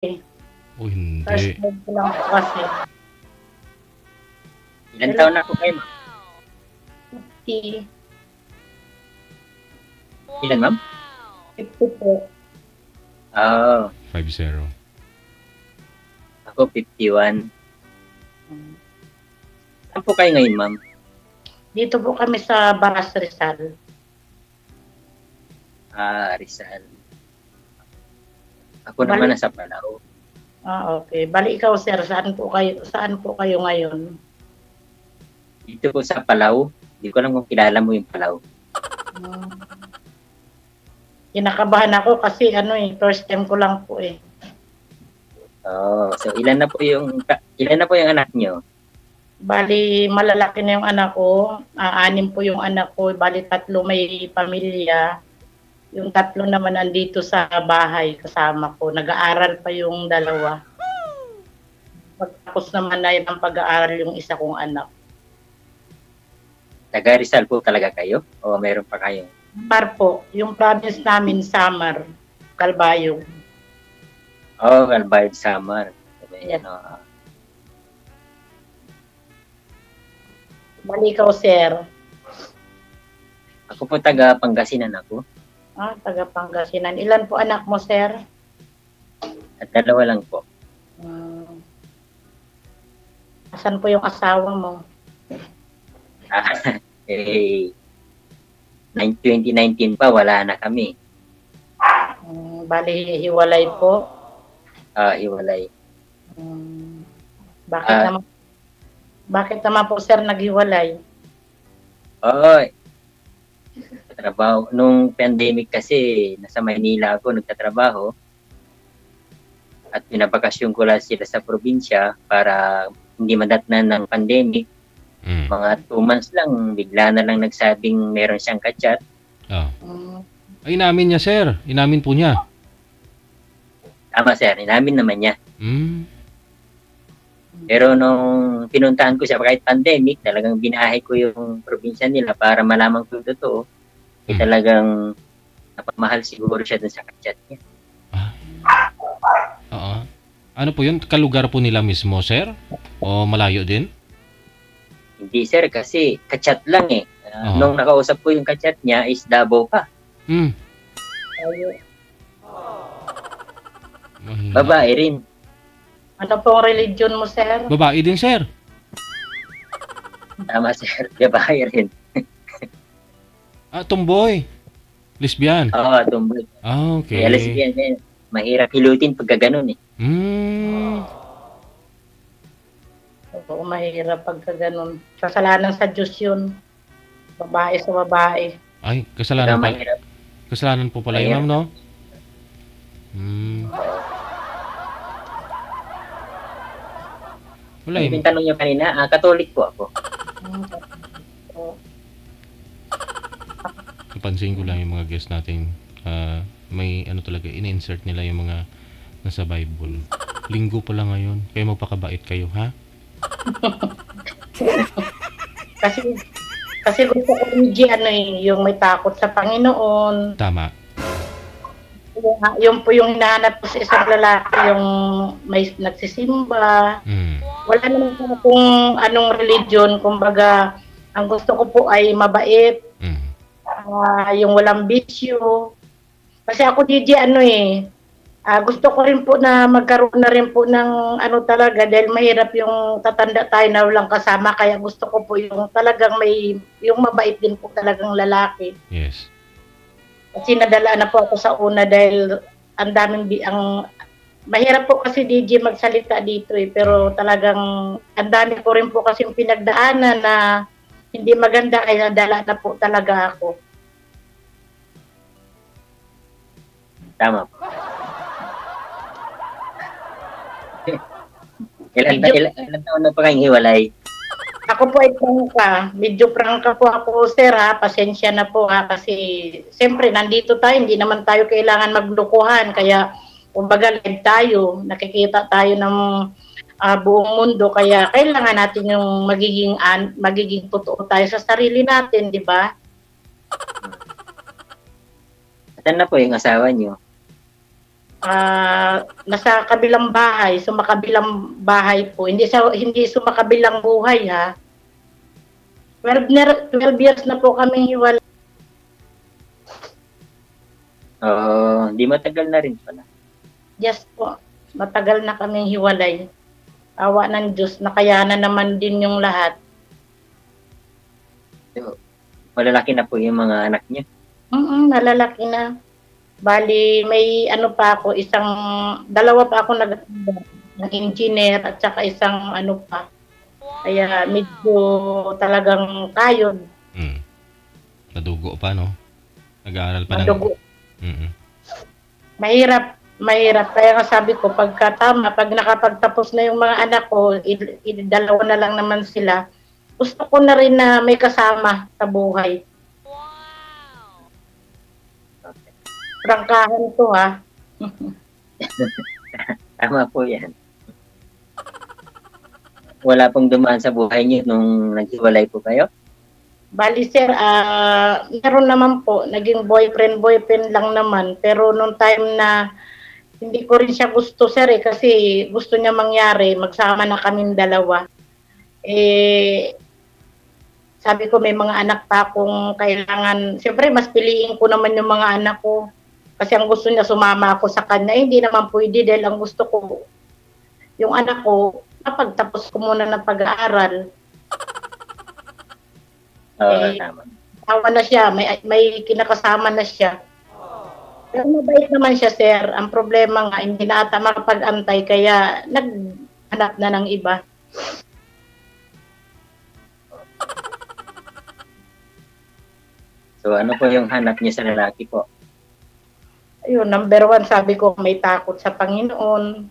O hindi. First time ko lang po kasi. Ilan taon na po kayo, ma'am? 50. Ilan, ma'am? 50 po. Oo. 5-0. Ako, 51. Saan po kayo ngayon, ma'am? Dito po kami sa Baras Rizal. Rizal. Ako naman nasa Palau. Okay. Bali ikaw, sir, saan po kayo ngayon? Dito po sa Palau. Hindi ko alam kung kilala mo yung Palau. Kinakabahan ako kasi first time ko lang po eh. So ilan na po yung anak niyo? Bali, malalaki na yung anak ko. 6 po yung anak ko. Bali, 3 may pamilya. Yung 3 naman andito sa bahay kasama ko. Nag-aaral pa yung 2. Pagtapos naman na ang pag-aaral yung isa kong anak. Taga Rizal po talaga kayo? O meron pa kayo? Samar po. Yung province namin, Samar. Calbayog. Calbayog, Samar. Yes. Bali ikaw, sir. Ako po taga Pangasinan ako. Taga Pangasinan. Ilan po anak mo, sir? At 2 lang po. Asan po yung asawa mo? 2019 pa, wala na kami. Bali, hiwalay po. Hiwalay. Bakit naman po, sir, naghiwalay? Trabaho. Nung pandemic kasi, nasa Maynila ako nagtatrabaho. At pinabakasyon ko lang sila sa probinsya para hindi madatnan ng pandemic. Mga 2 months lang, bigla na lang nagsabing meron siyang kachat. Ay, inamin niya, sir. Inamin po niya. Tama, sir. Inamin naman niya. Pero nung pinuntahan ko siya kahit pandemic, talagang binahay ko yung probinsya nila para malaman ko yung totoo. Talagang napamahal siguro siya dun sa kachat niya. Ano po yun? Kalugar po nila mismo, sir? O malayo din? Hindi, sir, kasi kachat lang eh. Nung nakausap ko yung kachat niya is Davao pa. Babae rin. Ano pong religion mo, sir? Babae din, sir. Tama, sir. Babae rin. Tomboy. Lesbian. Tomboy. Okay. Kaya lesbian eh. Mahirap hilutin pagka ganun eh. Oo, mahirap pagka ganun. Kasalanan sa Diyos yun. Babae sa babae. Ay, kasalanan pa. Kasalanan po pala yun, ma'am, no? Wala yung tanong niyo kanina, Katolik po ako. Napansin ko lang yung mga guests natin. May talaga, in-insert nila yung mga nasa Bible. Linggo pa lang ngayon. Kaya magpakabait kayo, ha? Kasi gusto ko yung may takot sa Panginoon. Tama. Yung po yung hinahanap ko sa isang lalaki, yung may nagsisimba. Wala naman po kung anong religion. Kumbaga, ang gusto ko po ay mabait. Yung walang bisyo. Kasi ako, DJ, gusto ko rin po na magkaroon na rin po ng talaga dahil mahirap yung tatanda tayo na walang kasama. Kaya gusto ko po yung talagang yung mabait din po talagang lalaki. Yes. Kasi nadala na po ako sa una dahil mahirap po kasi DJ magsalita dito pero talagang ang dami ko rin po kasi pinagdaanan na hindi maganda kaya nadala na po talaga ako. Tama po. Ilan taon na pa kayong hiwalay? Ako po ay prangka. Medyo prangka po ako, sir, ha. Pasensya na po, ha. Kasi, siyempre, nandito tayo. Hindi naman tayo kailangan maglukuhan. Kaya, kumbaga, live tayo. Nakikita tayo ng buong mundo. Kaya, kailangan natin yung magiging totoo tayo sa sarili natin, di ba? Saan na po yung asawa niyo? nasa kabilang bahay, sumakabilang bahay po. Hindi sumakabilang buhay ha. 12 years na po kami hiwalay. Di matagal na rin pala. Yes po, matagal na kaming hiwalay. Awa ng Diyos, nakayanan naman din yung lahat. So, malalaki na po yung mga anak niyo. Nalalaki na. Bali, may ano pa ako, dalawa pa ako ng engineer at saka isang ano pa. Kaya medyo talagang kayod. Nadugo pa, no? Nag-aaral pa Nadugo. ng... Mahirap. Kaya nga sabi ko, pag nakapagtapos na yung mga anak ko, dalawa na lang naman sila, gusto ko na rin na may kasama sa buhay. Prangkahan to ha. Tama po yan. Wala pong dumaan sa buhay niyo nung naghiwalay po kayo? Bali sir, meron naman po, naging boyfriend lang naman. Pero nung time na hindi ko rin siya gusto sir kasi gusto niya mangyari, magsama na kaming dalawa. Sabi ko may mga anak pa akong kailangan, siyempre mas piliin ko naman yung mga anak ko. Kasi ang gusto niya sumama ako sa kanya, hindi naman pwede dahil ang gusto ko, yung anak ko, napagtapos ko muna ng pag-aaral. Tama. Tawa na siya, may kinakasama na siya. Pero mabait naman siya, sir. Ang problema nga, hindi na ata makapag-antay, kaya naghanap na ng iba. So ano po yung hanap niyo sa lalaki po? Ayun, number 1, sabi ko, may takot sa Panginoon.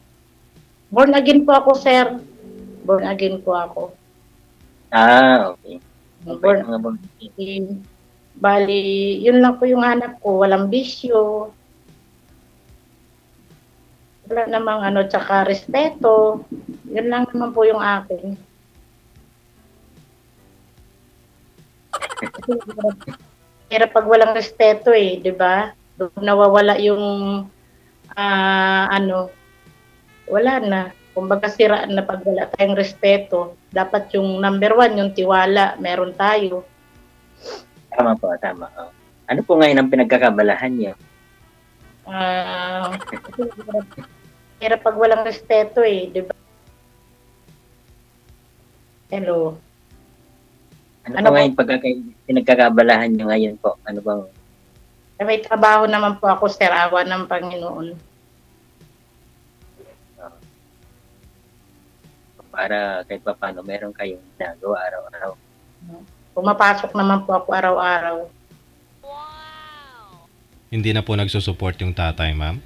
Born again po ako, sir. Born again po ako. Okay. Born again. Bali, yun lang po yung hanap ko. Walang bisyo. Wala namang tsaka respeto. Yun lang naman po yung akin. Hirap pag walang respeto di ba? Doon nawawala yung wala na. Kumbaga siraan na pag wala tayong respeto. Dapat yung number 1, yung tiwala, meron tayo. Tama po, tama. Ano po ngayon ang pinagkakabalahan niyo? Hirap pag walang respeto di ba? Hello. Ano po ngayon pinagkakabalahan niyo ngayon po? Ano bang may trabaho naman po ako, sir, awa ng Panginoon. Para kahit pa paano meron kayong ginagawa araw-araw. Pumapasok naman po ako araw-araw. Hindi na po nagsusupport yung tatay, ma'am?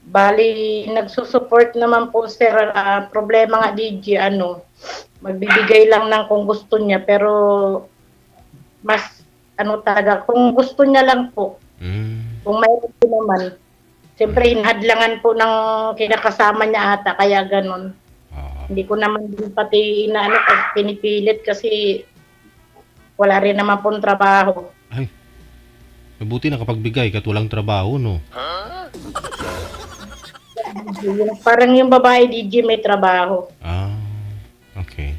Bali, nagsusupport naman po, sir. Problema nga, DJ, magbibigay lang ng kung gusto niya, pero mas talaga, kung gusto niya lang po. Kung mayroon po naman. Siyempre, hinahadlangan po ng kinakasama niya ata, kaya ganun. Hindi ko naman din pati pinipilit kasi wala rin naman pong trabaho. Ay, mabuti nakapagbigay kat walang trabaho, no? Parang yung babae, DJ, may trabaho. Okay.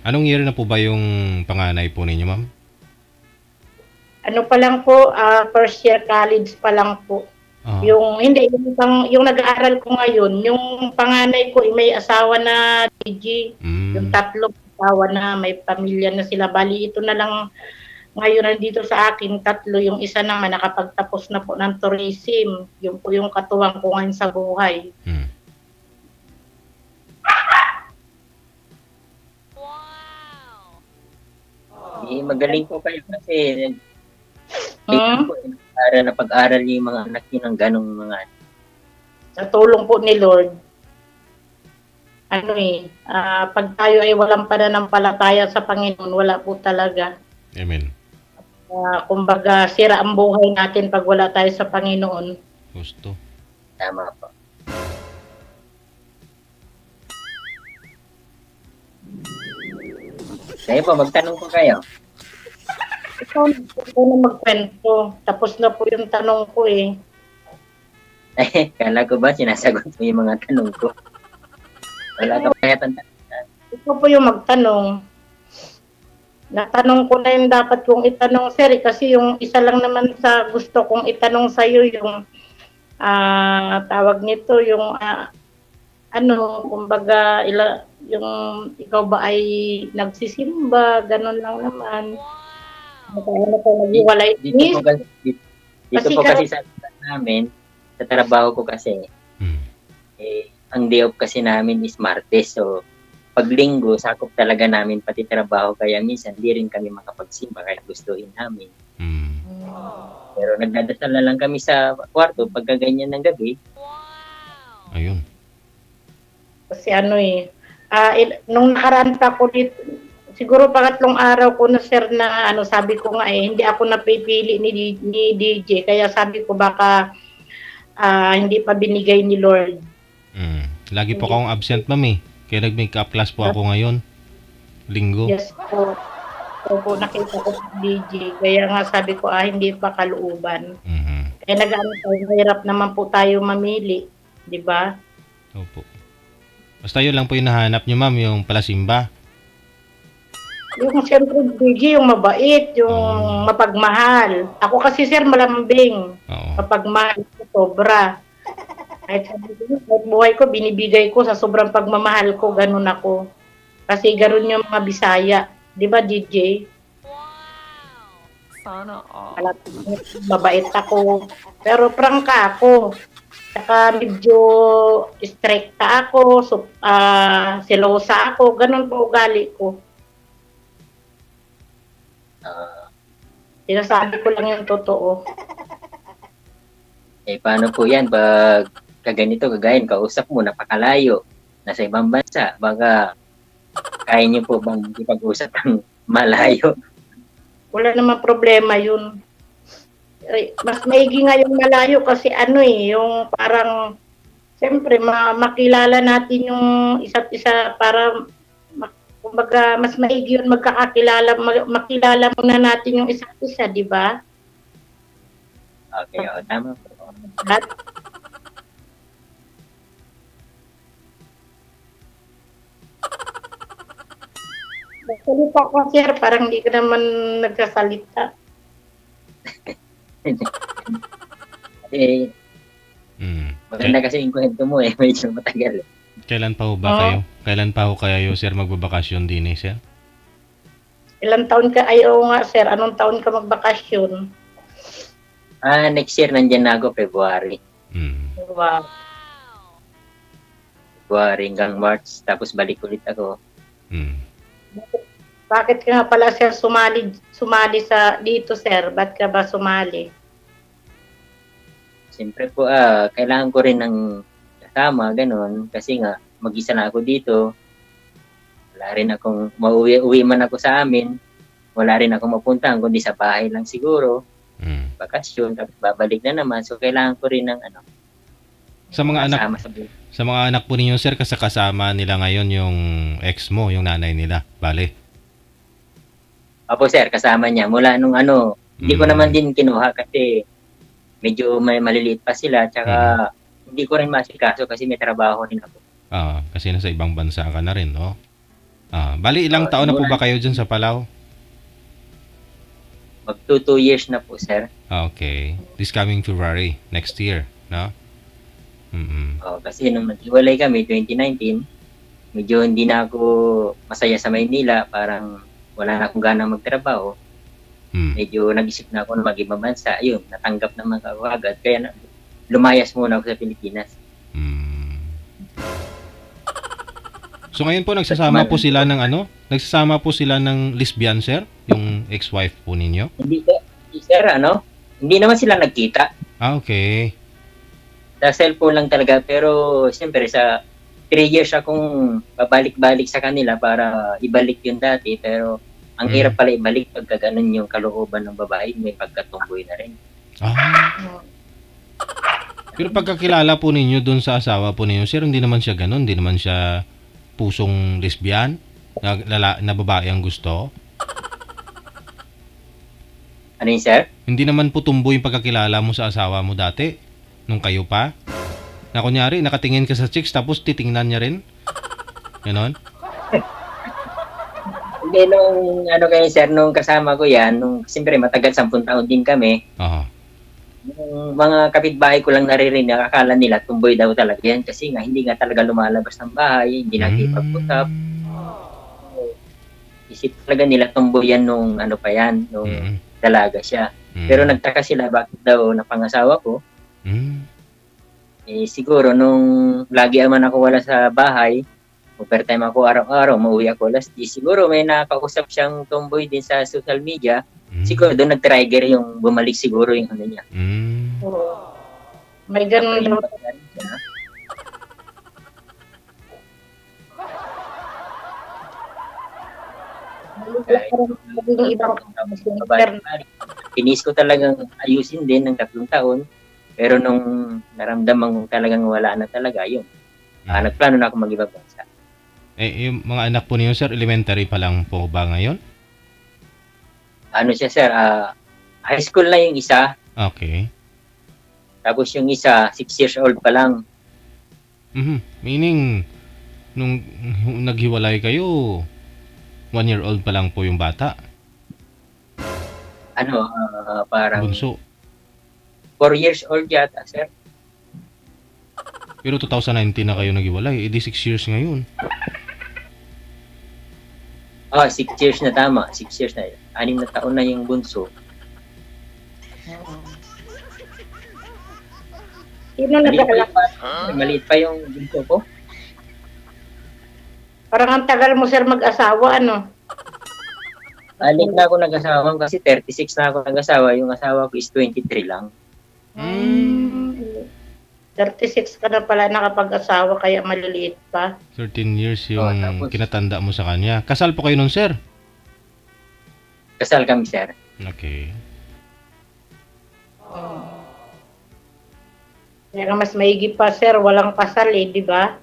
Anong year na po ba yung panganay po ninyo, ma'am? Ano pa lang po, first year college pa lang po. Yung nag-aaral ko ngayon, yung panganay ko may asawa na, DJ. Yung 3 asawa na, may pamilya na sila. Bali, ito na lang ngayon nandito sa akin, 3. Yung isa naman nakapagtapos na po ng tourism. Yung po yung katuwang ko ngayon sa buhay. Magaling po kayo kasi para napag-aral niyo yung mga anak niyo ng ganong mga sa tulong po ni Lord. Pag tayo ay walang pananampalataya sa Panginoon, wala po talaga. Amen. Kumbaga, sira ang buhay natin pag wala tayo sa Panginoon. Gusto. Tama po. Kaya po, magtanong po kayo. Ikaw na magkwento. Tapos na po yung tanong ko Kala ko ba sinasagot mo yung mga tanong ko? Wala ka pa yata. Ito po yung magtanong. Natanong ko na yung dapat kong itanong, sir, kasi yung isa lang naman sa gusto kong itanong sa'yo yung tawag nito, yung kumbaga, yung ikaw ba ay nagsisimba, ganun lang naman. Ano ko naghiwalay? Dito po kasi sa namin, sa trabaho ko kasi, ang day off kasi namin is Martes, so pag Linggo, sakop talaga namin pati trabaho, kaya minsan di rin kami makapagsimba kahit gustuhin namin. Pero nagdadasal na lang kami sa kwarto pagka ganyan ng gabi. Ayun. Kasi nung nakaraan pa ko dito, siguro pangatlong araw ko na, sir, na sabi ko nga hindi ako napipili ni DJ, kaya sabi ko baka hindi pa binigay ni Lord. Lagi po akong absent, mami. Kaya nag-makeup class po ako ngayon. Linggo. Yes po. Opo, nakita ko sa DJ. Kaya nga sabi ko, hindi pa kalooban. Kaya hirap naman po tayo mamili. Di ba? Opo. Basta yun lang po yung nahanap nyo, ma'am, yung palasimba. Yung siyempre, DJ, yung mabait, yung mapagmahal. Ako kasi, sir, malambing. Mapagmahal, sobra. Kahit buhay ko, binibigay ko sa sobrang pagmamahal ko, ganun ako. Kasi ganun yung mga Bisaya. Di ba, DJ? Sana all. Mabait ako. Pero prangka ako. Saka medyo stricta ako. Selosa ako. Ganun po ugali ko. Sinasabi ko lang yung totoo. Paano po yan pag kaganito, kagayan, kausap mo, napakalayo, nasa ibang bansa, baka kaya niyo po bang ipag-usap ng malayo? Wala naman problema yun. Mas maigi nga yung malayo kasi yung parang, siyempre, makilala natin yung isa't isa para, kumbaga, mas maigi yun makilala muna natin yung isa't isa, di ba? Okay, tama po. Nagsalita ka, sir. Parang hindi ka naman nagsasalita. Maganda kasi yung kwento mo medyo matagal. Kailan pa ho ba kayo? Kailan pa ho kayo, sir, magbabakasyon din sir? Ilang taon ka? Oo nga, sir. Anong taon ka magbakasyon? Next year nandiyan na ako, February. Wow. February hanggang March, tapos balik ulit ako. Bakit ka nga pala, sir, sumali dito, sir? Ba't ka ba sumali? Siyempre po, kailangan ko rin ng kasama, ganun. Kasi nga, mag-isa na ako dito. Wala rin akong, uwi man ako sa amin. Wala rin akong mapuntahan, kundi sa bahay lang siguro. Bakasyon, tapos babalik na naman. So, kailangan ko rin ng sa mga anak, sa mga anak po ninyo, sir, kasama nila ngayon yung ex mo, yung nanay nila, bale? Opo, sir, kasama niya. Mula nung hindi ko naman din kinuha kasi medyo maliliit pa sila, tsaka hindi ko rin masikaso kasi may trabaho rin ako. Kasi nasa ibang bansa ka na rin, no? Bali, ilang taon na po ba kayo dyan sa Palau? Mag 2 years na po, sir. Okay. This coming February, next year, no? Kasi nung nag-iwalay kami, 2019, medyo hindi na ako masaya sa Maynila, parang wala na akong ganang magtrabaho. Medyo nag-isip na ako na mag-ibang bansa. Ayun, natanggap naman ako agad. Kaya lumayas muna ako sa Pilipinas. So ngayon po nagsasama po sila ng Nagsasama po sila ng lesbian, sir? Yung ex-wife po ninyo? Hindi, sir, hindi naman sila nagkita. Okay. Sa cellphone lang talaga, pero siyempre sa 3 years akong babalik-balik sa kanila para ibalik yung dati, pero ang hirap pala ibalik pagka ganun yung kalooban ng babae, may pagkatumboy na rin. Pero pagkakilala po ninyo dun sa asawa po ninyo, sir, hindi naman siya ganun, hindi naman siya pusong lesbian, na babae ang gusto? Ano yun, sir? Hindi naman po tumboy yung pagkakilala mo sa asawa mo dati? Nung kayo pa? Na kunyari, nakatingin ka sa chicks tapos titingnan niya rin? Ganon? Hindi, nung ano kayo sir, nung kasama ko yan, nung siyempre matagal 10 taon din kami, Oo. yung mga kapitbahay ko lang naririnig, akala nila tumboy daw talaga yan kasi nga hindi nga talaga lumalabas ng bahay, hindi nakipag-usap. Isip talaga nila tumboy yan nung ano pa yan, nung dalaga siya. Pero nagtaka sila bakit daw napangasawa ko. Eh, siguro nung lagi naman ako wala sa bahay, overtime ako araw-araw, mauwi ako alas 10. Siguro may nakausap siyang tomboy din sa social media. Siguro doon nag-trigger yung bumalik siguro yung ano niya. Oo. May ganun daw. Pinis ko talagang ayusin din ng 3 taon. Pero nung naramdaman ko talagang wala na talaga, yun. Nagplano na ako mag-ibang bansa. Eh, yung mga anak po niyo, sir, elementary pa lang po ba ngayon? Ano siya, sir? High school na yung isa. Okay. Tapos yung isa, 6 years old pa lang. Meaning, nung naghiwalay kayo, 1-year-old pa lang po yung bata? Ano, parang... Bunso? 4 years old yata, sir. Pero 2019 na kayo naghiwalay, edi 6 years ngayon. 6 years na tama. 6 years na. 6 na taon na yung bunso. Sino nagkakalak? Maliit pa yung bunso ko. Parang ang tagal mo, sir, mag-asawa, ano? Alin na ako nag-asawa kasi 36 na ako nag-asawa. Yung asawa ko is 23 lang. 36 ka na pala nakapag-asawa, kaya maliliit pa. 13 years yung kinatanda mo sa kanya. Kasal po kayo nun, sir? Kasal kami, sir. Okay. Kaya mas maigi pa, sir, walang kasal eh, di ba?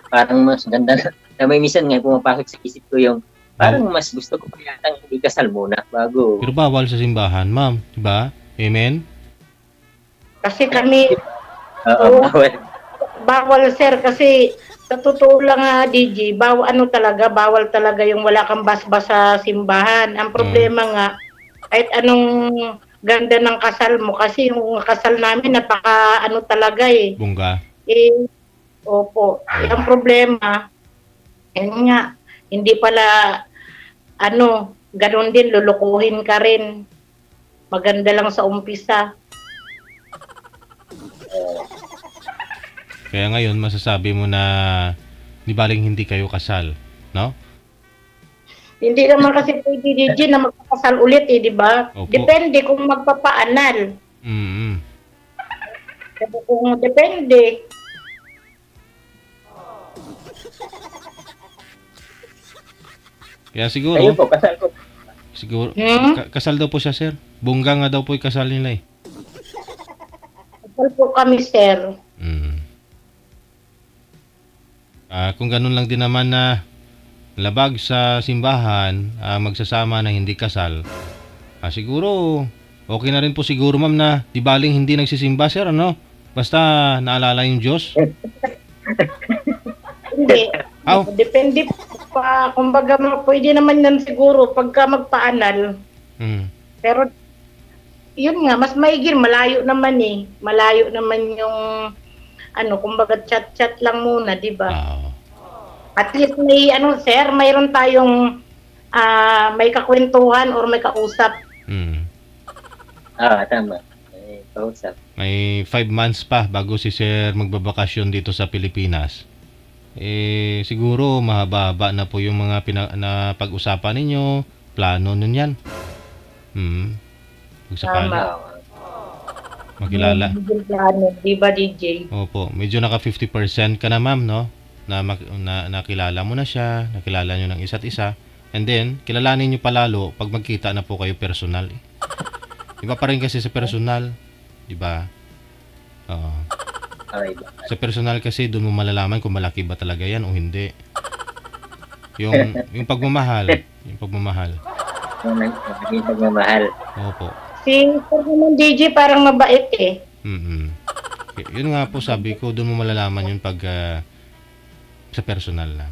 Parang mas ganda na may minsan nga pumapasok sa isip ko yung parang mas gusto ko pa yata hindi kasal muna bago. Pero bawal sa simbahan, ma'am. Diba? Amen? Kasi kami, Bawal. bawal, sir, kasi sa totoo lang DJ, bawal talaga yung wala kang basbas sa simbahan. Ang problema nga, kahit anong ganda ng kasal mo, kasi yung kasal namin napaka talaga eh. Bungga. Opo. Ang problema, yun nga, hindi pala, ganun din, lulukuhin ka rin. Maganda lang sa umpisa. Kaya ngayon, masasabi mo na di baling hindi kayo kasal, no? Hindi naman kasi pwede DJ na magpapasal ulit eh, di ba? Depende kung magpapaanal. Kung depende. Kaya siguro, Ayun po, kasal ko. siguro kasal daw po siya, sir. Bungga nga daw po yung kasal nila eh. Kasal po kami, sir. Kung ganun lang din naman na labag sa simbahan, magsasama na hindi kasal, siguro, okay na rin po siguro, ma'am, na di baling hindi nagsisimba, sir, ano? Basta naalala yung Diyos. Hindi. Depende pa. Kumbaga, pwede naman yan siguro pagka magpaanal. Pero, yun nga, mas maigil. Malayo naman eh. Malayo naman yung, kumbaga chat-chat lang muna, di ba? At least may, sir, mayroon tayong may kakwentuhan or may kausap. Tama. May kausap. May 5 months pa bago si sir magbabakasyon dito sa Pilipinas. Siguro mahaba-haba na po yung mga pag-usapan ninyo, plano nun yan. Tama. Makilala. Plano, di ba, DJ? Opo, medyo naka 50% ka na, ma'am, no? Na nakilala mo na siya, nakilala nyo ng isa't isa, and then, kilalanin nyo palalo pag magkita na po kayo personal. Iba pa rin kasi sa personal, di ba? Sa personal kasi, doon mo malalaman kung malaki ba talaga yan o hindi. Yung pagmamahal. Yung pagmamahal. Yung pagmamahal. Opo. Si Sir naman DJ parang mabait eh. Yun nga po sabi ko, doon mo malalaman yun pag sa personal na.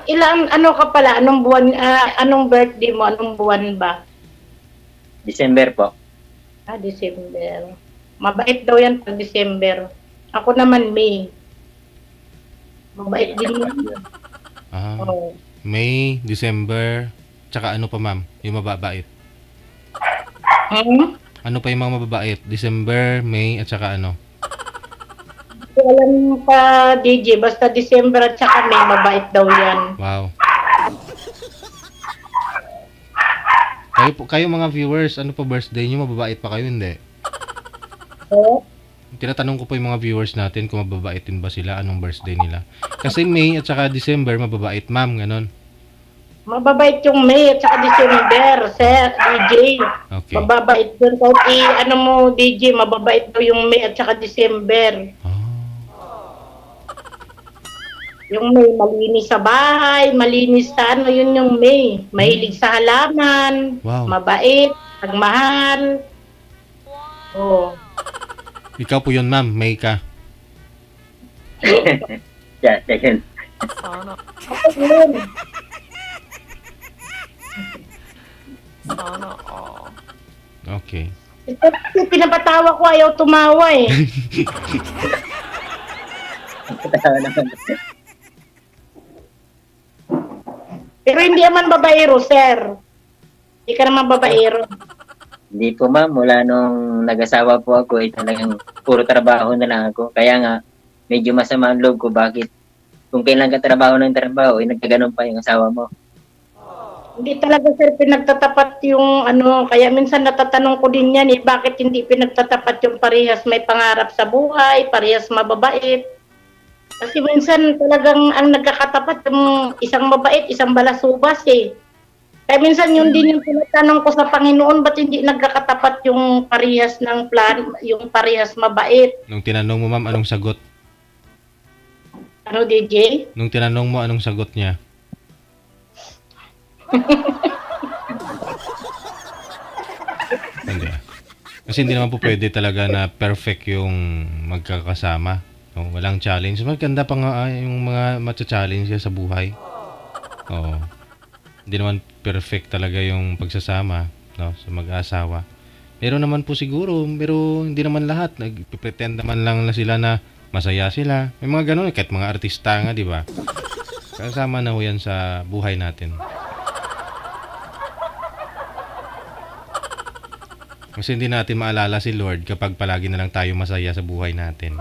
Ilang ano ka pala? Anong buwan, anong birthday mo? Anong buwan ba? December po. December. Mabait daw yan pag December. Ako naman May. Mabait din yan. May, December, tsaka ano pa ma'am? Yung mababait. Ano pa yung mga mababait? December, May, at saka ano? Alam pa, DJ, basta December at saka May, mabait daw yan. Wow. Kayo mga viewers, ano pa birthday nyo? Mababait pa kayo, hindi? Tinatanong ko po yung mga viewers natin kung mababaitin ba sila, anong birthday nila. Kasi May at saka December, mababait ma'am, ganon. Mababait yung May at saka December, sir, DJ. Okay. Mababait doon. Kahit ano mo, DJ, mababait daw yung May at saka December. Yung May, malinis sa bahay, malinis sa ano, yun yung May. Mahilig sa halaman, mabait, nagmahal. Ikaw po yun, ma'am. May ka. Yeah, second. Okay. Pinapatawa ko, ayaw tumawa eh. Pero hindi naman babaero, sir. Hindi ka naman babaero. Hindi po ma'am, mula nung nag-asawa po ako, talagang puro trabaho na lang ako. Kaya nga, medyo masama ang loob ko. Bakit? Kung kailan ka trabaho ng trabaho, nagkaganon pa yung asawa mo. Hindi talaga sir pinagtatapat yung ano, kaya minsan natatanong ko din yan bakit hindi pinagtatapat yung parehas may pangarap sa buhay, parehas mababait. Kasi minsan talagang ang nagkakatapat yung isang mabait, isang balasubas eh. Kaya minsan yun din yung tinatanong ko sa Panginoon, ba't hindi nagkakatapat yung parehas ng plan, yung parehas mabait? Nung tinanong mo ma'am, anong sagot? Ano DJ? Nung tinanong mo, anong sagot niya? Hindi. Kasi hindi naman po pwede talaga na perfect yung magkakasama. No, walang challenge. Maganda pa nga yung mga matcha-challenge sa buhay. Oo. Hindi naman perfect talaga yung pagsasama, no, sa mag-asawa. Meron naman po siguro, pero hindi naman lahat. Nag-pretend naman lang na sila na masaya sila. May mga ganun, kahit mga artista nga, di ba? Kasama na ho yan sa buhay natin. Kasi hindi natin maalala si Lord kapag palagi na lang tayo masaya sa buhay natin.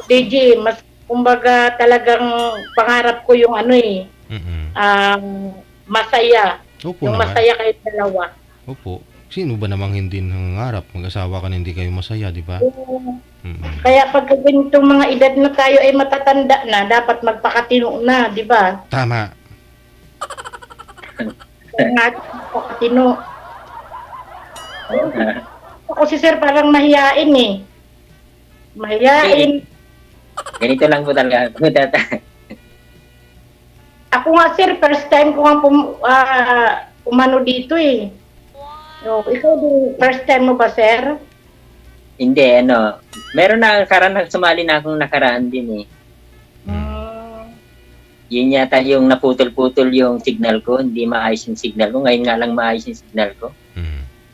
DJ, mas kumbaga talagang pangarap ko yung ano eh. Masaya. Opo yung naman. Masaya kayo dalawa. Opo. Sino ba namang hindi nangangarap? Mag-asawa ka na hindi kayo masaya, di ba? Kaya pag ganitong mga edad na tayo ay matatanda na, dapat magpakatino na, di ba? Tama. Magpakatino. Ako si sir parang mahiyain eh. Mahiyain. Ganito lang po talaga. Ako nga sir, first time ko nga umano dito eh. So, ikaw din, first time mo ba sir? Hindi, meron na sumali na akong nakaraan din eh. Yun yata yung naputol-putol yung signal ko, hindi maayos yung signal ko. Ngayon nga lang maayos yung signal ko.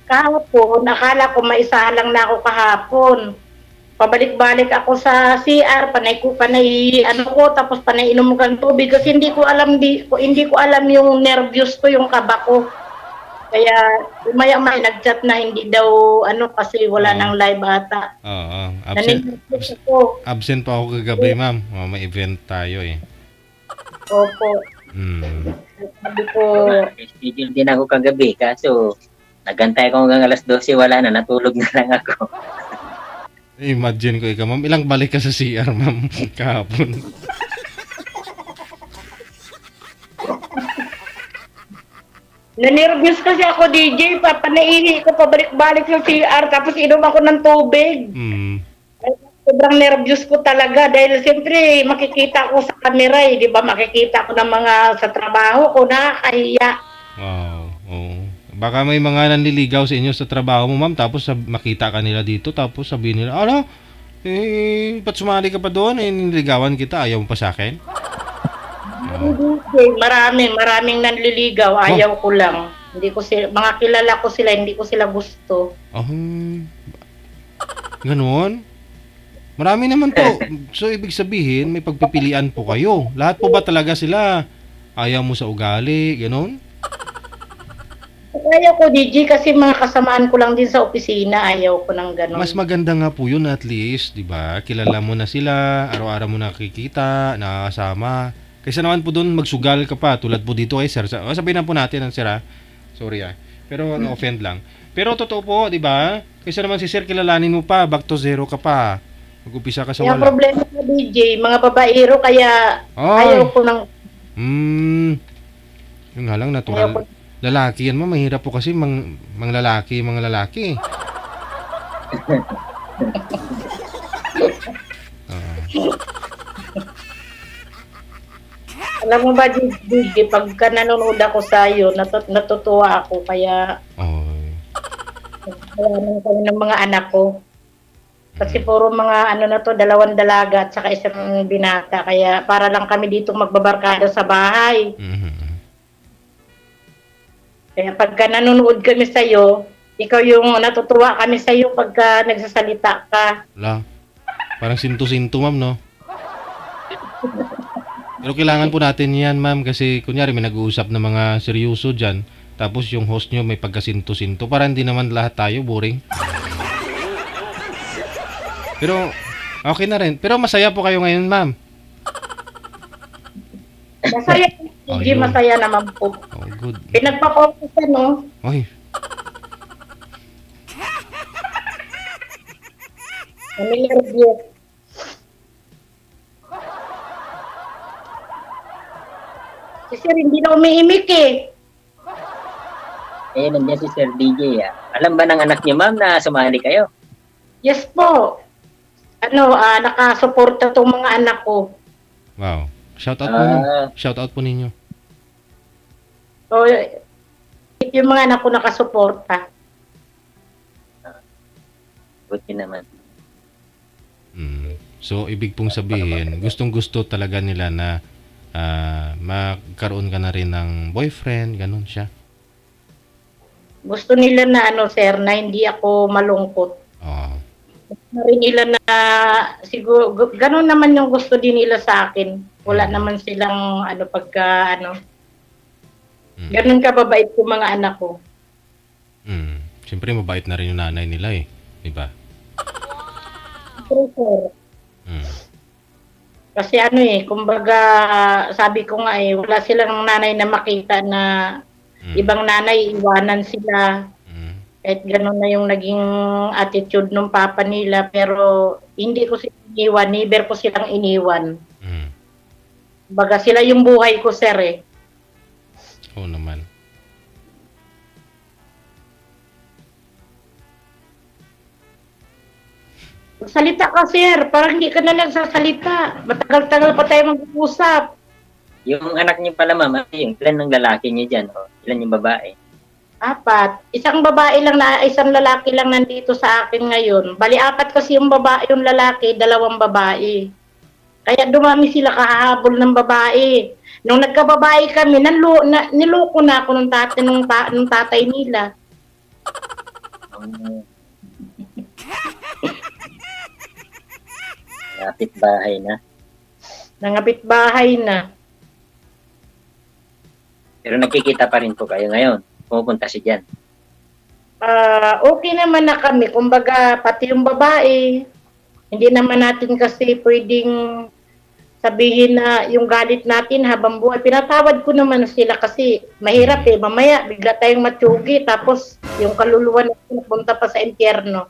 Kahapon, nakala ko maisalang na ako kahapon. Pabalik-balik ako sa CR, panay tapos panay inom ko ng tubig kasi hindi ko alam yung nervyos ko, yung kaba ko. Kaya maya-maya nag-chat na hindi daw kasi wala nang live ata. Oo. Absent pa ako kagabi, ma'am. May event tayo eh. Opo. Sabi ko, schedule din ako kagabi kaso nagantay ko hanggang alas 12, wala na, natulog na lang ako. Imagine ko ikaw, ma'am. Ilang balik ka sa CR, ma'am, kahapon? Nanervyos kasi ako, DJ. Papanaihi ko pabalik-balik sa CR tapos inom ako ng tubig. sobrang nervous ko talaga dahil siyempre makikita ko sa camera eh, di ba? Makikita ko ng mga sa trabaho ko, nakakahiya. Wow. Oo. Baka may mga nanliligaw sa inyo sa trabaho mo, ma'am, tapos makita ka nila dito, tapos sabihin nila, ano? Ba't sumali ka pa doon? Nililigawan kita, ayaw mo pa sa akin? Maraming nanliligaw, ayaw ko lang. Hindi ko sila, mga kilala ko sila, hindi ko sila gusto. Ganon? Marami naman po. So, ibig sabihin, may pagpipilian po kayo. Lahat po ba talaga sila? Ayaw mo sa ugali, ganon? Ayaw ko, DJ, kasi mga kasamaan ko lang din sa opisina, ayaw ko ng ganon. Mas maganda nga po yun at least, di ba? Kilala mo na sila, araw-araw mo nakikita, nakakasama. Kaysa naman po doon magsugal ka pa, tulad po dito kay sir. Sabihin na po natin ang sir, ha? Sorry, ha? Pero no-offend lang. Pero totoo po, di ba? Kaysa naman si sir, kilalanin mo pa, back to zero ka pa. Mag-upisa ka sa wala. Yung problema sa DJ, mga babaero, kaya ayaw ko ng... Yun nga lang, natural. Lalaki yan, ma'am. Mahirap po kasi mga lalaki. Alam mo ba, DJ, pagka nanonood ako sa iyo, natutuwa ako, kaya kaya kami ng mga anak ko. Kasi puro mga ano na to, 2 dalaga at saka 1 binata, kaya para lang kami dito magbabarkada sa bahay. Kaya pagka nanonood kami sa iyo, ikaw yung natutuwa kami sa iyo pagka nagsasalita ka. Wala. Parang sinto-sinto, ma'am, no? Pero kailangan po natin yan, ma'am, kasi kunyari may nag-uusap na mga seryoso dyan, tapos yung host nyo may pagkasinto-sinto, para hindi naman lahat tayo boring. Pero okay na rin. Pero masaya po kayo ngayon, ma'am. Masaya. Hindi masaya naman po. Good. Pinagpa-focus ka, no? Oy. Review. Si Sir, hindi na umiimik eh. Nandiyan si Sir DJ. Alam ba ng anak niyo, ma'am, na sumali kayo? Yes po. Nakasuporta tong mga anak ko. Wow. Shout out po ninyo. Shout out po ninyo. So, yung mga anak ko nakasuporta. Buti naman. So, ibig pong sabihin, gustong-gusto talaga nila na magkaroon ka na rin ng boyfriend, ganun siya. Gusto nila na sir, na hindi ako malungkot. Gusto rin nila na siguro, ganun naman yung gusto din nila sa akin. Wala naman silang ganun kababait ko mga anak ko. Siyempre, mabait na rin yung nanay nila eh. Diba? Sir. Kasi kumbaga, sabi ko nga wala silang nanay na makita na ibang nanay, iwanan sila. Kahit gano'n na yung naging attitude ng papa nila, pero hindi ko sila iniwan, never ko silang iniwan. Baga sila yung buhay ko, sir eh. Oo naman. Salita ka, sir. Parang hindi ka na nagsasalita. Matagal-tagal pa tayo mag-uusap. Yung anak niyo pala, ma'am, ilan ng lalaki niyo dyan? Ilan yung babae? 4. Isang babae lang isang lalaki lang nandito sa akin ngayon. Bali 4 kasi yung lalaki, 2 babae. Kaya dumami sila kahabol ng babae. Nung nagkababae kami, niloko na ako ng tatay nila. Nangapit bahay na. Nangapit bahay na. Pero nakikita pa rin po kayo ngayon. Pumupunta siya dyan. Okay naman na kami. Kumbaga, pati yung babae, hindi naman natin kasi pwedeng sabihin na yung galit natin habang buhay. Pinatawad ko naman sila kasi mahirap mamaya bigla tayong matsugi tapos yung kaluluwa natin punta pa sa impyerno.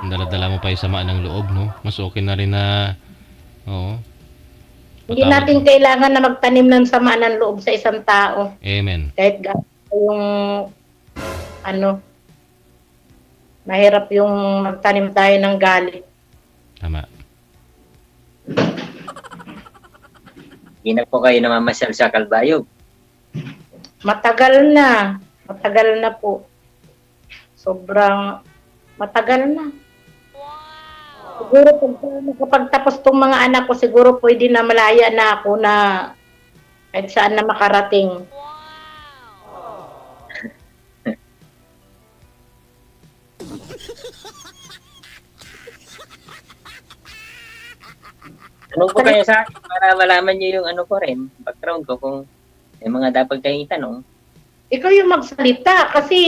Dala-dala mo pa yung sama ng loob, no? Mas okay na rin na hindi natin kailangan na magtanim ng sama ng loob sa isang tao. Amen. Kahit yung Mahirap yung magtanim tayo ng galit. Tama. Hindi na po kayo namamasyal sa Kalbayog. Matagal na. Matagal na po. Sobrang matagal na. Siguro kapag tapos tong mga anak ko, siguro pwede na malaya na ako na kahit saan na makarating. Tanong po kayo sa akin para malaman niyo yung ano ko rin, background ko, kung may mga dapat kayong itanong. Ikaw yung magsalita kasi,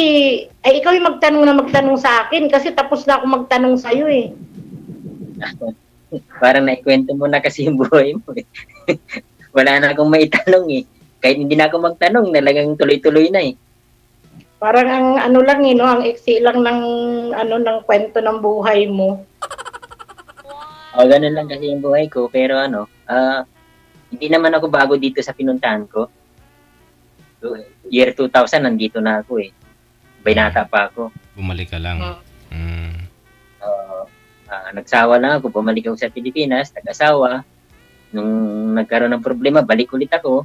ay ikaw yung magtanong sa akin kasi tapos na ako magtanong sa'yo eh. Parang naikwento mo na kasi yung buhay mo eh. Wala na akong maitanong eh. Kahit hindi na ako magtanong, talagang tuloy-tuloy na eh. Parang ang ano lang eh, no? Ang iksi lang ng, ano, ng kwento ng buhay mo. O, ganun lang kasi yung buhay ko. Pero ano, hindi naman ako bago dito sa pinuntahan ko. Year 2000, nandito na ako eh. Binata pa ako. Bumalik ka lang. Nagsawa lang ako, bumalik ako sa Pilipinas, nag-asawa. Nung nagkaroon ng problema, balik ulit ako.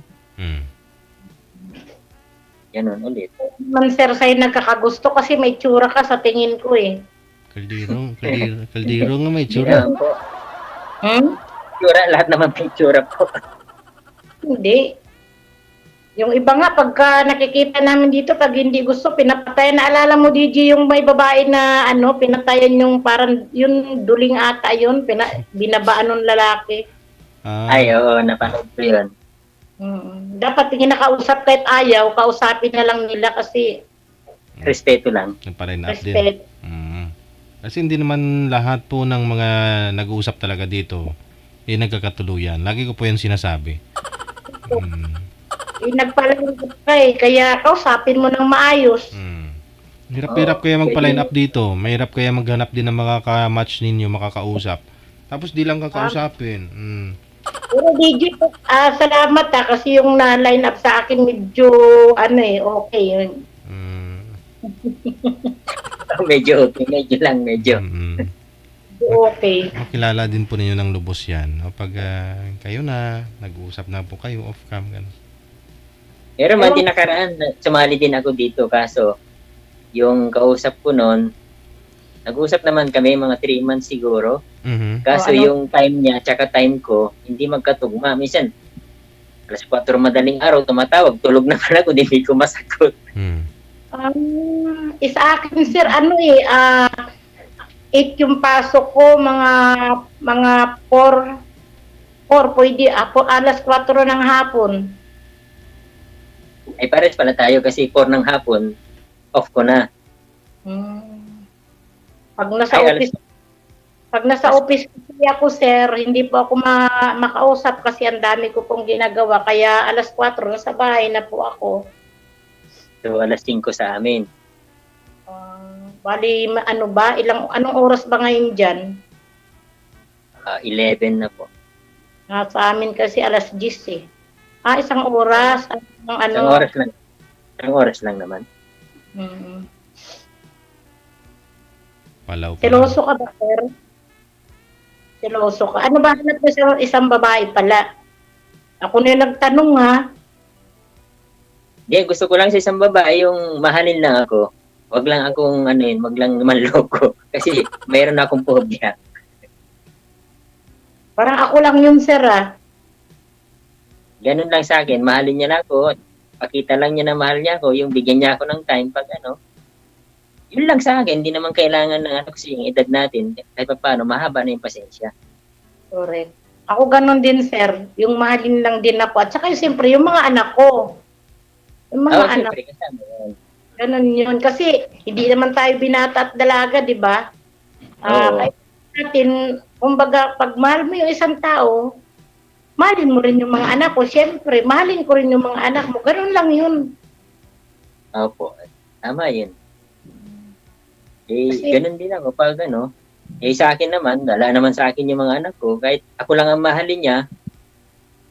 Ganun ulit. Man sir, sa'yo nagkakagusto kasi may tsura ka sa tingin ko eh. Kaldero nga may tsura. Tsura, lahat naman may tsura po. Hindi. Yung iba nga, pagka nakikita namin dito, pag hindi gusto, pinapatayan. Naalala mo, DJ, yung may babae na, ano, pinatayan yung parang, yun, duling ata yun, binabaan ng lalaki. Ay, oo, napanood ko yun. Dapat yung nakausap kahit ayaw, kausapin na lang nila kasi respeto lang. Nagpa-line up din. Kasi hindi naman lahat po ng mga nag-uusap talaga dito nagkakatuluyan. Lagi ko po yan sinasabi. Nagpa-line up ka eh, kaya kausapin mo ng maayos. Hirap-hirap kaya magpa-line up dito. Mahirap kaya maghanap din ng mga ka-match ninyo, makakausap. Tapos di lang kakausapin. Pero DJ, salamat kasi yung na-line up sa akin medyo, ano eh, okay yun. Medyo lang. Okay. Makilala din po ninyo ng lubos yan. O pag kayo na, nag-uusap na po kayo off-cam. Pero man din nakaraan, sumali din ako dito. Kaso, yung kausap ko noon, nag-usap naman kami mga 3 months siguro. Kaso yung time niya, tsaka time ko, hindi magkatugma. Minsan, alas 4 madaling araw, tumatawag, tulog na pala ko, hindi ko masagot. Isa akin, sir, 8 yung pasok ko, mga 4, pwede, alas 4 ng hapon. Ay, pares pala tayo kasi 4 ng hapon, off ko na. Pag nasa office ako, sir, hindi po ako makausap kasi ang dami ko pong ginagawa. Kaya alas 4, nasa bahay na po ako. So, alas 5 sa amin. Bali, ano ba? Anong oras ba ngayon dyan? 11 na po. Sa amin kasi alas 10 eh. Isang oras. Isang oras lang naman. Seloso ka ba, sir? Seloso ka. Ano ba hanap mo sa isang babae pala? Ako na yung nagtanong, ha? Hindi, gusto ko lang sa isang babae yung mahalin lang ako. Wag lang akong wag lang manloko. Kasi mayroon akong phobia. Parang ako lang yun, sir, ha? Ganun lang sa akin. Mahalin niya na ako. Pakita lang niya na mahal niya ako. Yung bigyan niya ako ng time pag yun lang sa akin. Hindi naman kailangan ng kasi yung edad natin. Kahit pa paano, mahaba na yung pasensya. Correct. Ako ganun din, sir. Yung mahalin lang din ako. At saka siyempre, yung mga anak ko. Yung mga anak ko. Ganun yun. Kasi hindi naman tayo binata at dalaga, di ba? Kahit natin, kumbaga, pag mahal mo yung isang tao, mahalin mo rin yung mga anak ko. Siyempre, mahalin ko rin yung mga anak mo. Ganun lang yun. Opo. Tama yun. Ganun din ako. Pag sa akin naman, wala naman sa akin yung mga anak ko. Kahit ako lang ang mahalin niya,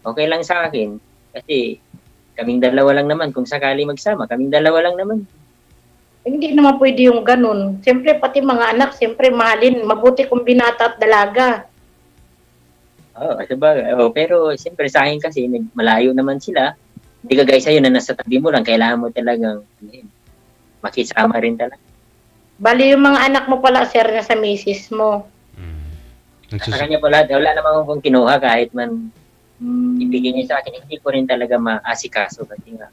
okay lang sa akin. Kasi kaming dalawa lang naman. Kung sakali magsama, kaming dalawa lang naman. Hindi naman pwede yung ganun. Siyempre, pati mga anak, siyempre, mahalin. Mabuti kung binata at dalaga. Pero siyempre sa akin kasi, malayo naman sila. Hindi ka guys sa'yo na nasa tabi mo lang, kailangan mo talagang makisama rin talaga. Bali yung mga anak mo pala, sir, na sa misis mo. Sa kanya pala, wala naman akong kinuha kahit man ibigay niya sa akin, hindi ko rin talaga maasikaso kasi nga.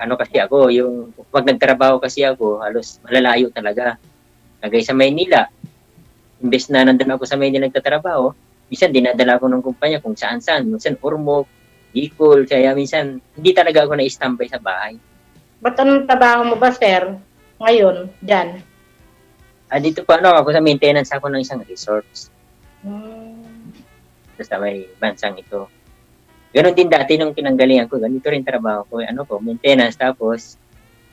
Kasi ako, yung pag nagtrabaho kasi ako, halos malalayo talaga. Lagay sa Maynila, imbes na nandun ako sa Maynila nagtatrabaho, minsan dinadala ko ng kumpanya kung saan-saan. Minsan Ormoc, Bicol, kaya minsan hindi talaga ako na-standby sa bahay. Ba't anong trabaho mo ba, sir? Ngayon, dyan? Dito pa ako sa maintenance ako ng isang resorts. Sa may bansang ito. Ganon din dati nung pinanggalingan ko, ganito rin trabaho ko. Maintenance. Tapos,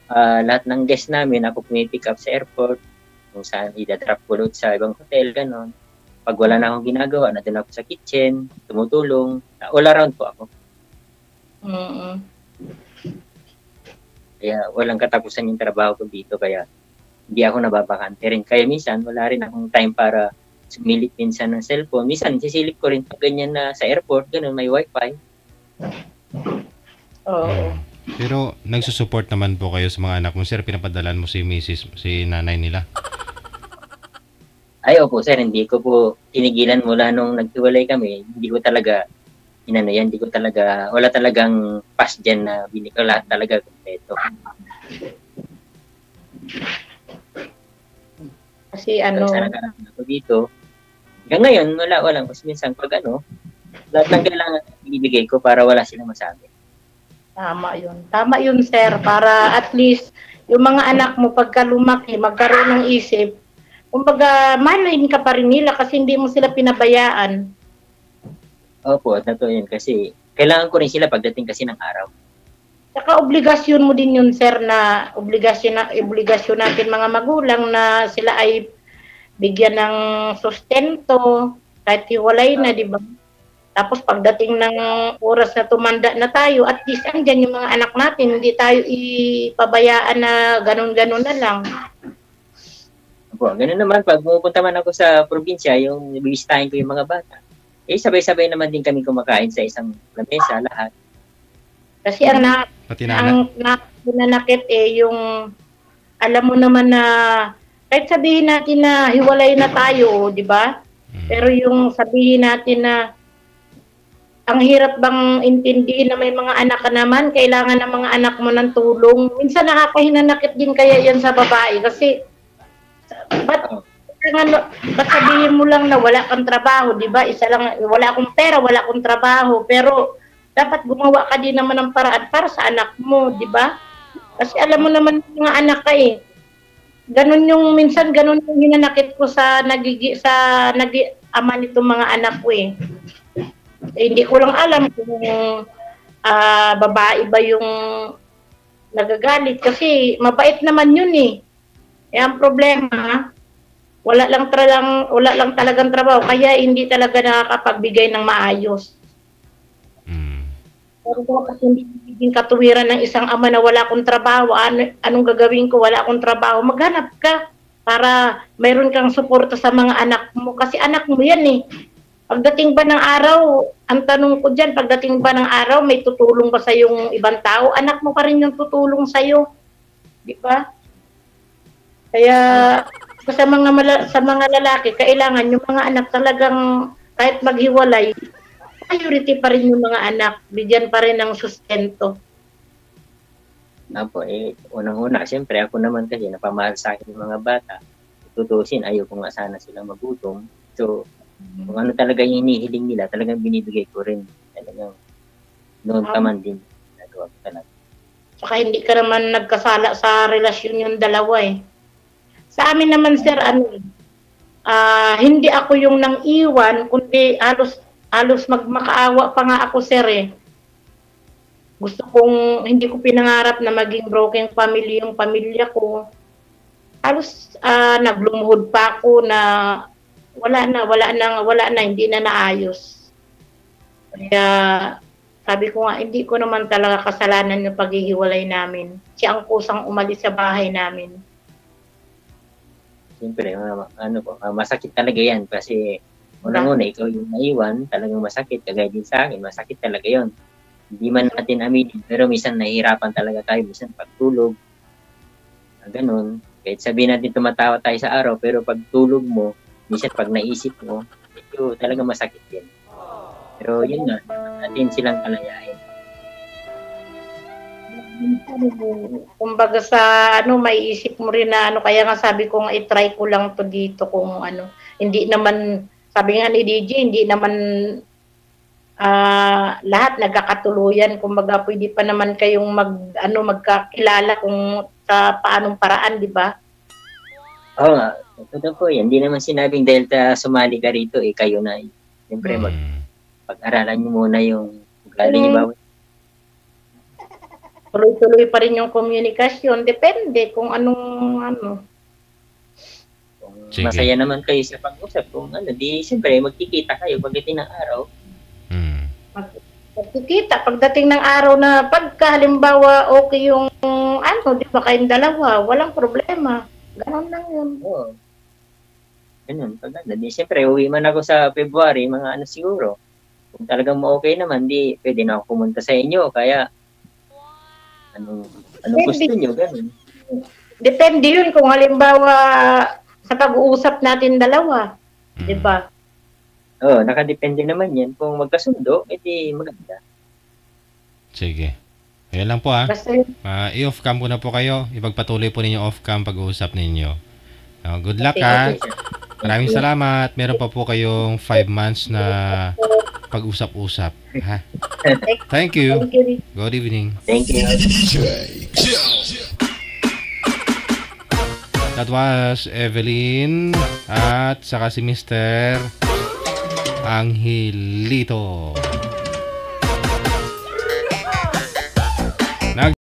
lahat ng guests namin, ako pumipick up sa airport, kung saan i-drop ko load sa ibang hotel, ganon. Pag wala na akong ginagawa, nandun ako sa kitchen, tumutulong. All around po ako. Kaya walang katapusan yung trabaho ko dito, kaya hindi ako nababakante rin. Kaya minsan, wala rin akong time para sumilip minsan ng cellphone. Minsan, sisilip ko rin pag ganyan na sa airport, ganun, may wifi. Pero nagsusupport naman po kayo sa mga anak mo, sir? Pinapadalan mo si nanay nila? Opo, sir, hindi ko po tinigilan mula nung nagtiwalay kami. Hindi ko talaga, wala talagang pass dyan na biniko lahat talaga kompleto. Kasi Sana ako dito. Hanggang ngayon, wala. Kasi minsan pag lahat ng kailangan ibibigay ko para wala silang masabi. Tama yun, sir. Para at least, yung mga anak mo pagka lumaki, magkaroon ng isip, kumbaga, malayin ka pa rin nila kasi hindi mo sila pinabayaan. Opo, totoo yun. Kasi kailangan ko rin sila pagdating kasi ng araw. Saka obligasyon mo din yun, sir, na obligasyon natin mga magulang na sila ay bigyan ng sustento, kahit hiwalay na, di ba? Tapos pagdating ng oras na tumanda na tayo, at least andyan yung mga anak natin, hindi tayo ipabayaan na ganun-ganun na lang. Opo, ganun naman, pag pumupunta man ako sa probinsya, yung bibisitahin ko yung mga bata, sabay-sabay naman din kami kumakain sa isang lamesa, lahat. Kasi ang nanakit yung alam mo naman na kahit sabihin natin na hiwalay na tayo, di ba? Pero yung sabihin natin na ang hirap bang intindihin na may mga anak ka naman, kailangan ng mga anak mo ng tulong. Minsan nakakahinanakit din kaya yan sa babae kasi ba't sabihin mo lang na wala kang trabaho, di ba? Isa lang, wala akong pera, wala akong trabaho, pero dapat gumawa ka din naman ng paraan para sa anak mo, di ba? Kasi alam mo naman mga anak ka eh. Ganun yung hinanakit ko sa ama nitong mga anak ko eh. Hindi ko lang alam kung babae ba yung nagagalit kasi mabait naman yun eh. Ang problema, wala lang talagang trabaho kaya hindi talaga nakakapagbigay ng maayos. Pero dapat hindi biging katuwiran ng isang ama na wala akong trabaho. Anong gagawin ko? Wala akong trabaho. Maghanap ka para mayroon kang suporta sa mga anak mo. Kasi anak mo yan eh. Pagdating ba ng araw, ang tanong ko dyan, pagdating ba ng araw, may tutulong ba sa yung ibang tao? Anak mo pa rin yung tutulong sa'yo. Di ba? Kaya sa mga lalaki, kailangan yung mga anak talagang kahit maghiwalay, priority pa rin yung mga anak, bigyan pa rin ng sustento. Unang-una, siyempre ako naman kasi napamahal sa akin yung mga bata. Tutusin, ayaw ko nga sana silang magutom. So, kung ano talaga yung hinihiling nila, talagang binibigay ko rin. Talagang noon pa man din. Nagawa ko talaga. Saka hindi ka naman nagkasala sa relasyon yung dalawa eh. Sa amin naman, sir, hindi ako yung nang iwan, kundi halos magmakaawa pa nga ako, sir eh. Hindi ko pinangarap na maging broken family yung pamilya ko. Halos naglumuhod pa ako na wala na, hindi na naayos. Kaya Sabi ko nga, hindi ko naman talaga kasalanan yung paghihiwalay namin. Siya ang kusang umalis sa bahay namin. Siyempre, masakit talaga yan kasi unang-una, ikaw yung naiwan, talagang masakit. Kagaya din sa akin, masakit talaga yon. Hindi man natin aminin, pero minsan nahihirapan talaga tayo, minsan pagtulog, ganun. Kahit sabihin natin tumatawa tayo sa araw, pero pagtulog mo, minsan pag naisip mo, ito talaga masakit din. Pero yun nga, natin silang kalayain. Kumbaga sa may isip mo rin na kaya nga sabi ko nga i-try ko lang to dito kung hindi naman, sabi nga ni DJ, hindi naman lahat nagkakatuluyan. Kumbaga pwede pa naman kayong magkakilala kung sa paanong paraan, di ba? Oo nga, totoo po yan. Hindi naman sinabing dahil sumali ka rito, kayo na. Siyempre, pag-aralan nyo muna yung ugali nyo bawat. Tuloy-tuloy pa rin yung komunikasyon. Depende kung anong Kung masaya naman kayo sa pag-usap, kung di siyempre magkikita kayo pagdating ng araw. Magkikita pagdating ng araw na pagka halimbawa okay yung di ba kayong dalawa, walang problema. Ganon lang yun. Oo. Ganun. Di siyempre, uwi man ako sa February, mga siguro. Kung talagang okay naman, di pwede na ako pumunta sa inyo. Kaya, anong gusto nyo, ganun. Depende yun kung halimbawa sa pag-uusap natin dalawa. Di ba? Oo, nakadepende naman yan. Kung magkasundo, edi maganda. Sige. Ayan lang po i-off cam ko na po kayo. Ipagpatuloy po ninyo off cam pag-uusap ninyo. Good luck Okay. Maraming salamat. Meron pa po kayong 5 months na pag-usap-usap. Ha? Thank you. Good evening. Thank you. That was Evelyn at saka si Mr. Angelito.